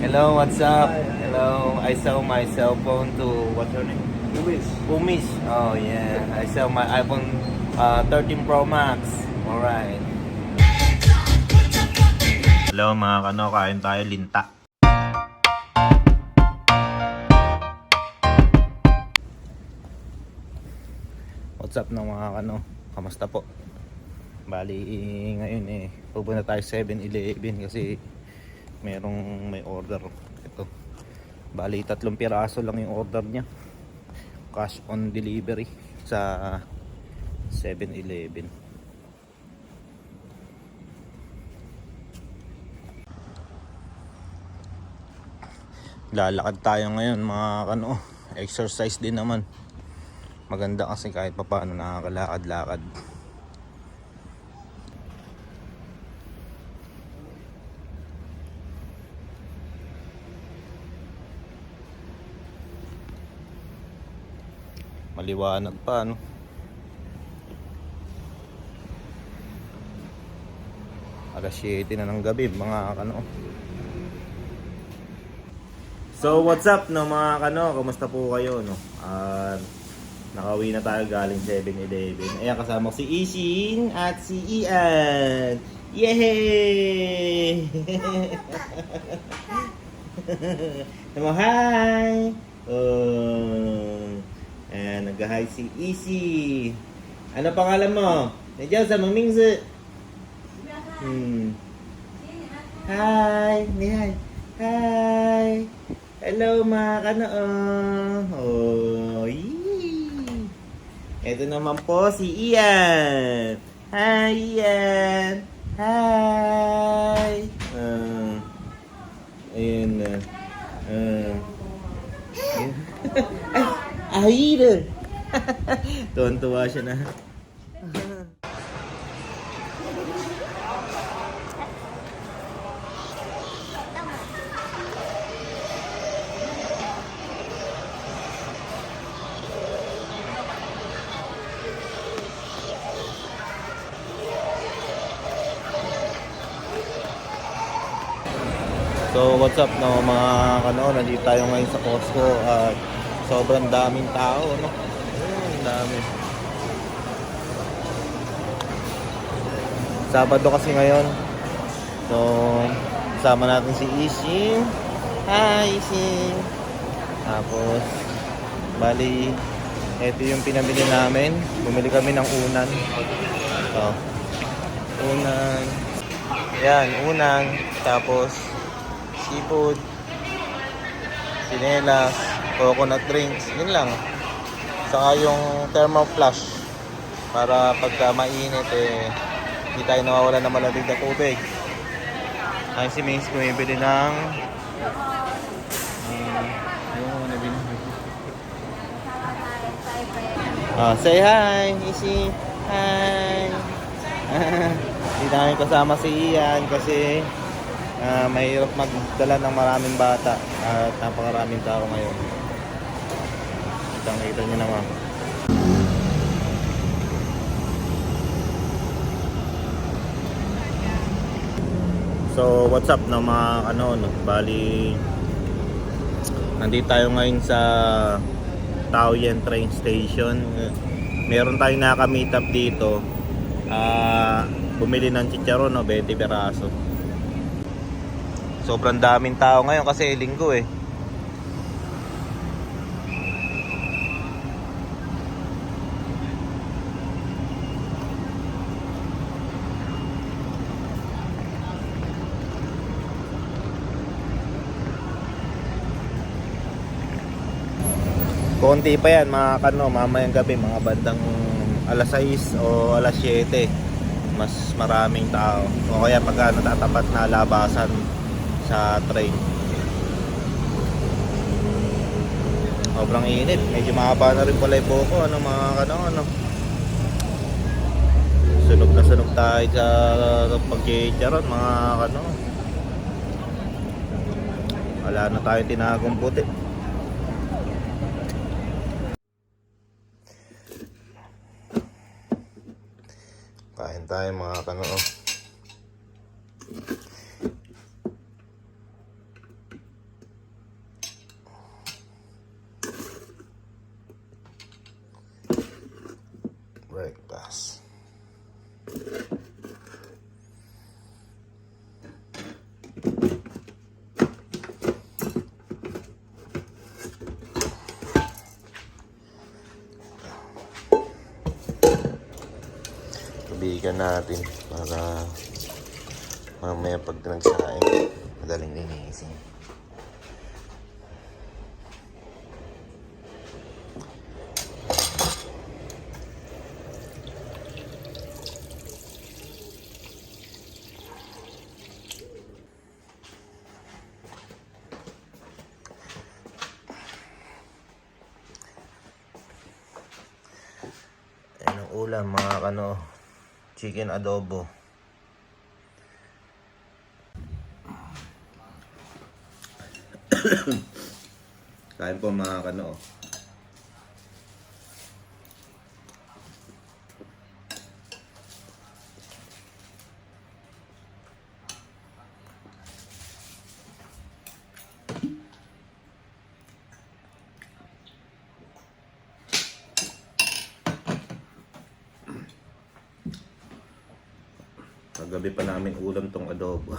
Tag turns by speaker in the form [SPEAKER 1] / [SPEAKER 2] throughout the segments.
[SPEAKER 1] Hello, what's up? Hello, I sell my cell phone to, what's your name? Umis. Oh yeah, I sell my iPhone 13 Pro Max. Alright. Hello mga kano, kain tayo linta. What's up ng mga kano? Kamusta po? Bali ngayon pupunta tayo 7-Eleven kasi may order. Ito. Bali 3 piraso lang yung order niya. Cash on delivery sa 7-Eleven. Lalakad tayo ngayon mga kano. Exercise din naman. Maganda kasi kahit papaano nakakalakad-lakad. Maliwanag pa, no? Alas 7 na ng gabi, mga kano. So, what's up, no, mga kano? Kumusta po kayo, no? Nakauwi na tayo galing 7-Eleven. Ayan, kasama ko si Ising at si Ian. Yay! Hello, hi! Ayan, nag-hi si Isi. Ano pangalan mo? Nandiyan sa Mamingzi. Hi! Hi! Hi! Hello mga kanoong! Oh, yee! Ito naman po si Ian! Hi Ian! Hi! Ayun na. Ay! Ahir! Tuwan-tuwa siya na. So what's up no mga kano, nandito tayo ngayon sa Costco at sobrang daming tao, no? Dami. Sabado kasi ngayon. So kasama natin si Ishing. Hi Ishing. Tapos bali ito yung pinamili namin. Bumili kami ng unan. So, unan. Yan, unan. Tapos seafood, sinelas, coconut drinks, yun lang. Saka yung thermal flash para pagka mainit hindi tayo nawawala ng malamig na tubig. Ay si Mace bumibili ng say hi, Isi. Hi. Hindi namin kasama si Ian kasi mahirap magdala ng maraming bata at napakaraming tao ngayon. Kita nyo naman. So what's up na mga ano, no? Bali nandito tayo ngayon sa Taoyuan train station. Meron tayong naka-meet up dito. Bumili ng chicharon, no? 20 peraso. Sobrang daming tao ngayon kasi linggo Konti pa yan mga kano, mamayang gabi, mga bandang alas 6 o alas 7 mas maraming tao. O kaya pagka natatapat na labasan sa train. Sobrang init. Medyo mahaba na rin pala yung buko. Ano mga kano, ano. Sunog na sunog tayo sa pag-chicharon mga kano. Wala na tayong tinagong puti. Kain tayo mga kano. chicken natin para mamaya pag nagsaing madaling linisin. Ayan ang ulam mga chicken adobo. Kain po mga Kagabi pa namin ulam tong adobo.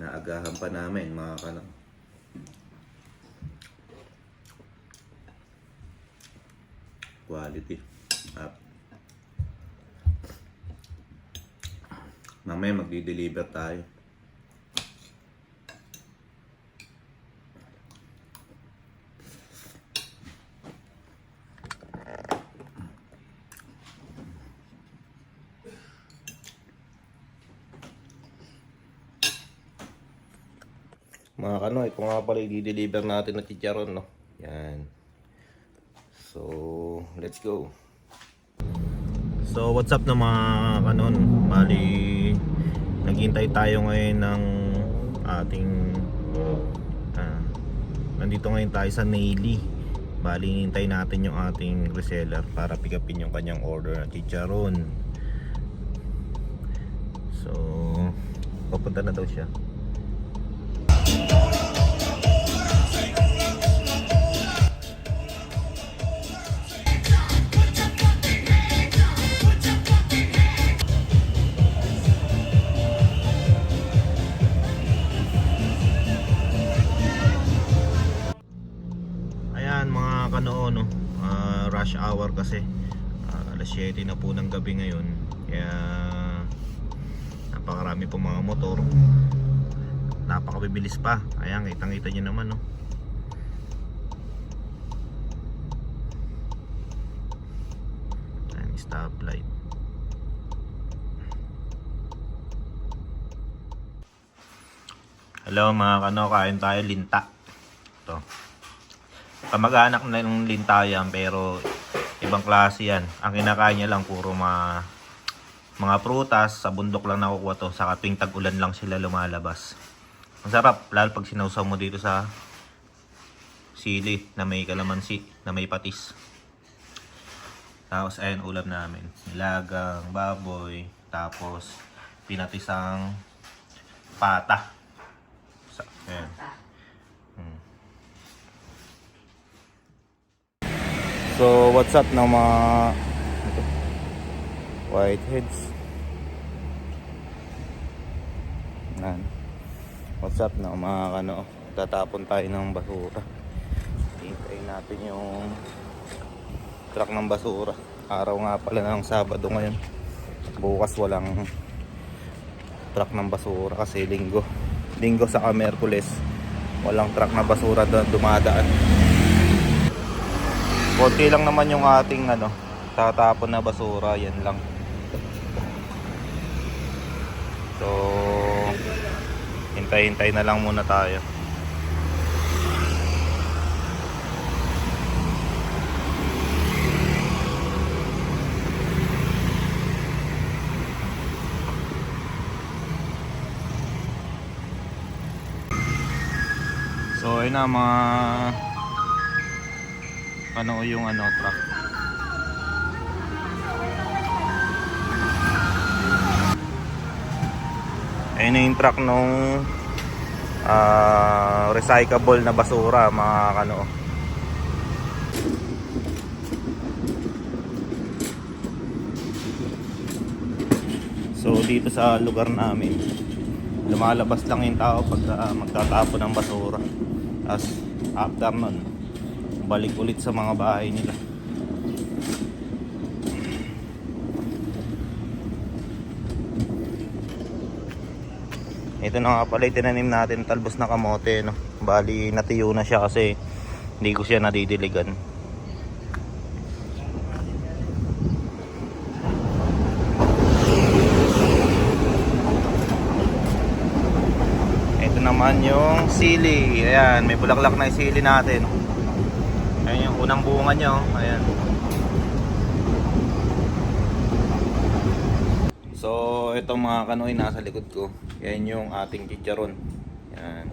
[SPEAKER 1] Naagahan pa namin mga quality up. Mamaya magdi-deliver tayo. Mga ito nga pala i-deliver natin na chicharon, no? Yan. So, let's go. So, what's up na mga bali, naghintay tayo ngayon ng ating nandito ngayon tayo sa Naily. Bali, hintay natin yung ating reseller para pick upin yung kanyang order na chicharon. So, papunta na daw siya. Ayan mga rush hour kasi alas 7 na po ng gabi ngayon, kaya napakarami po mga motor, napakabibilis pa. Ayan, kitang-kita nyo naman, no? Ayan, stoplight. Hello mga kain tayo linta. Ito, kamag-anak na ng linta yan, pero ibang klase yan. Ang kinakain niya lang puro mga prutas. Sa bundok lang nakukuha to, saka tuwing tag-ulan lang sila lumalabas. Ang sarap, lalo pag sinausaw mo dito sa sili na may kalamansi, na may patis. Tapos ayan ulam namin, nilagang baboy, tapos pinatisang pata. Ayan. So what's up ng mga whiteheads? Nan. What's up na mga tatapon tayo ng basura. Hintayin natin yung truck ng basura. Araw nga pala ng Sabado ngayon. Bukas walang truck ng basura kasi linggo sa Miyerkules walang truck na basura dumadaan. Konti lang naman yung ating tatapon na basura, yan lang. So hintay na lang muna tayo. So ayun na mga yung truck. Ayun na yung truck nung recyclable na basura mga So dito sa lugar namin lumalabas lang yung tao pag magtatapon ng basura. Tapos after nun balik ulit sa mga bahay nila. Ito na nga pala itinanim natin, talbos na kamote, no? Bali natuyo na siya kasi hindi ko siya nadidiligan. Ito naman yung sili. Ayan, may bulaklak na yung sili natin. Ayan yung unang bunga nyo. Ayan. So, itong mga kanoy nasa likod ko. Yan yung ating chicharon. Yan.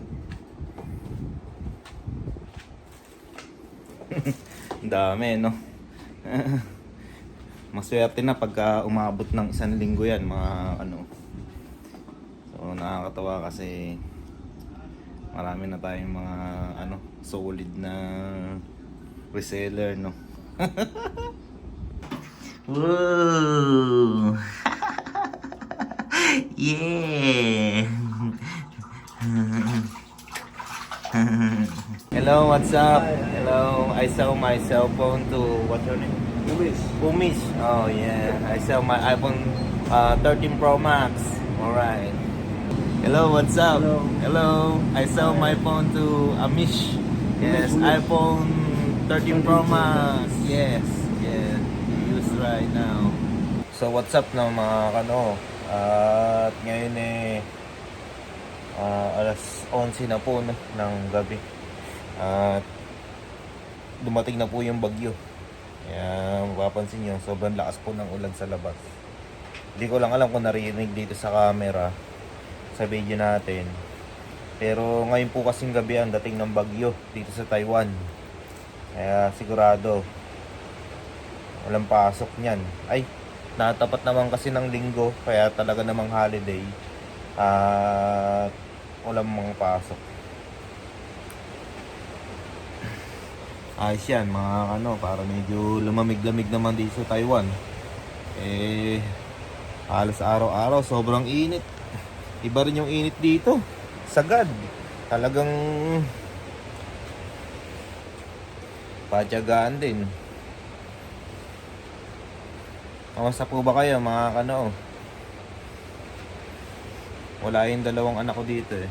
[SPEAKER 1] Ang dami, no? Maswerte na pagka umabot ng 1 linggo yan, mga ano. So, nakakatawa kasi marami na tayong mga ano, solid na reseller, no? Woo! Yeah! Hello, what's up? Hello, I sell my cell phone to, what's your name? Umish. Oh yeah, I sell my iPhone 13 Pro Max. Alright. Hello, what's up? Hello, I sell my phone to Amish. Yes, iPhone 13 Pro Max. Yes, yeah, use right now. So what's up na mga kano? At ngayon alas 11 na po, no, ng gabi. At dumating na po yung bagyo. Kaya mapapansin nyo, sobrang lakas po ng ulan sa labas. Hindi ko lang alam kung narinig dito sa camera, sa video natin. Pero ngayon po kasing gabi ang dating ng bagyo dito sa Taiwan. Kaya sigurado walang pasok niyan. Ay, natapat naman kasi ng linggo, kaya talaga namang holiday. At walang mga pasok. Ayos yan mga ano, para medyo lumamig-lamig naman dito sa Taiwan. Halos araw-araw sobrang init. Iba rin yung init dito. Sagad. Talagang patyagaan din. Kamusta po ba kayo mga kano? Wala yung 2 anak ko dito eh.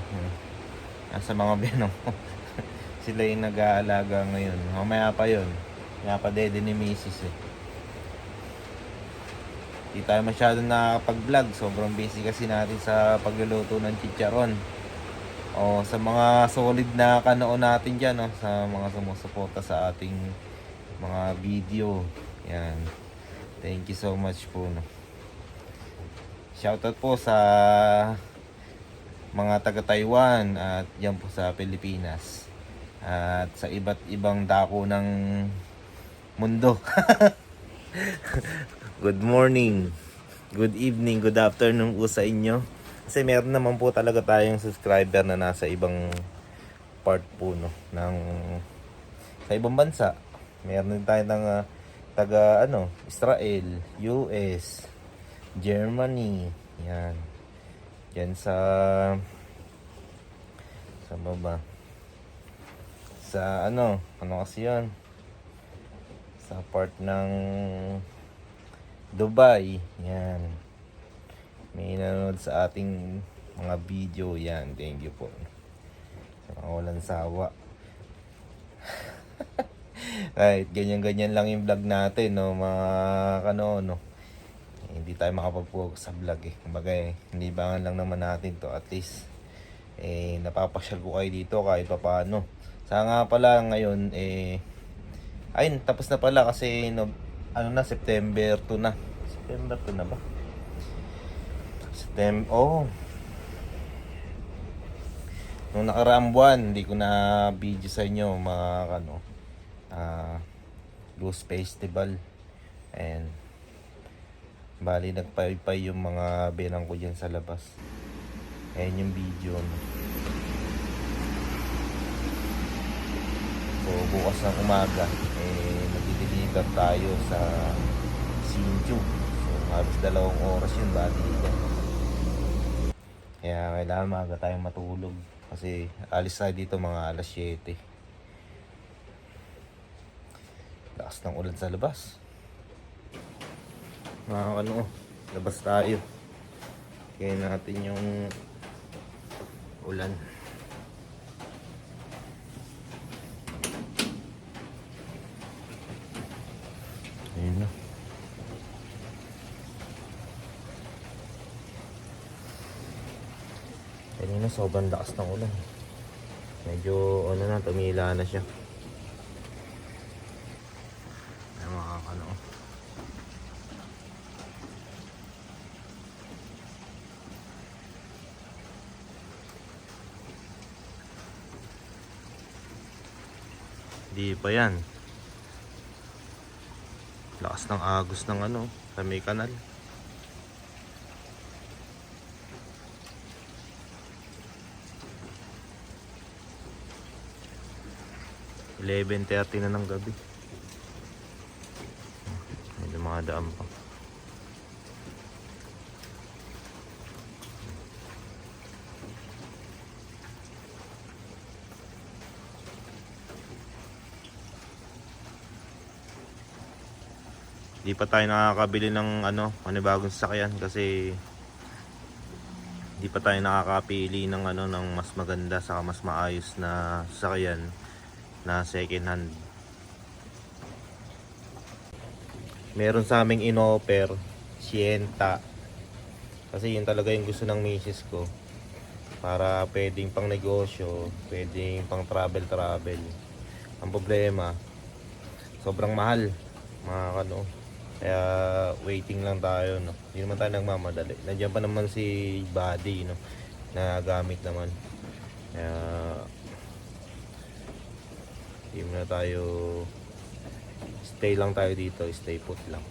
[SPEAKER 1] Nasa mga biyanong sila yung nag-aalaga ngayon. Mamaya pa yun. Kaya pa dede ni Mrs. eh. Di tayo masyadong nakakapag-vlog. Sobrang busy kasi natin sa pagluluto ng chicharon. O sa mga solid na kanoon natin dyan, no? Sa mga sumusuporta sa ating mga video. Yan. Thank you so much po, no? Shoutout po sa mga taga Taiwan at yan po sa Pilipinas. At sa iba't ibang dako ng mundo. Good morning, good evening, good afternoon po sa inyo. Kasi meron naman po talaga tayong subscriber na nasa ibang part po, no, ng sa ibang bansa. Meron din tayo ng taga ano, Israel, US, Germany, yan. Yan sa baba. Sa ano kasi yan? Sa part ng Dubai, yan. May nanonood sa ating mga video, yan. Thank you po. Sa mga walang sawa. Right, ganyan-ganyan lang yung vlog natin, no, mga kano, no. Hindi tayo makapag-focus sa vlog eh. Kumbaga hinibangan lang naman natin to, at least napapasyal ko kayo dito kahit pa paano. Sa nga pala ngayon ayun, tapos na pala kasi no, ano na, September 2 na. September 2 na ba? Nung nakaraang buwan, hindi ko na video sa inyo mga ano, Blues Festival. And bali nagpaypay yung mga benang ko dyan sa labas. Ayan yung video, no? So bukas ng umaga magdi-deliver tayo sa Sinju. So halos 2 oras yun bali dyan. Kaya kailangan maaga tayong matulog kasi alis tayo dito mga alas 7. Lakas ng ulan sa labas. Mga ano, labas tayo. Kaya natin yung ulan. Ayun na. Kanina sobrang lakas ng ulan. Medyo ano na, tumila na siya. Ay mga ano. Di pa yan. Lakas ng agos ng ano, sa may kanal. (11:30) na ng gabi. May dumadaan pa. Di pa tayo nakakabili ng ano, panibagong sasakyan kasi di pa tayo nakakapili ng ano, ng mas maganda saka mas maayos na sasakyan na second hand. Meron sa aming in-offer Sienta kasi yun talaga yung gusto ng misis ko, para pwedeng pang negosyo, pwedeng pang travel. Ang problema, sobrang mahal mga ano. Kaya waiting lang tayo, no. Hindi naman tayo nagmamadali. Nandiyan pa naman si Buddy, no, na gamit naman. Kaya hindi muna tayo, stay lang tayo dito, stay put lang.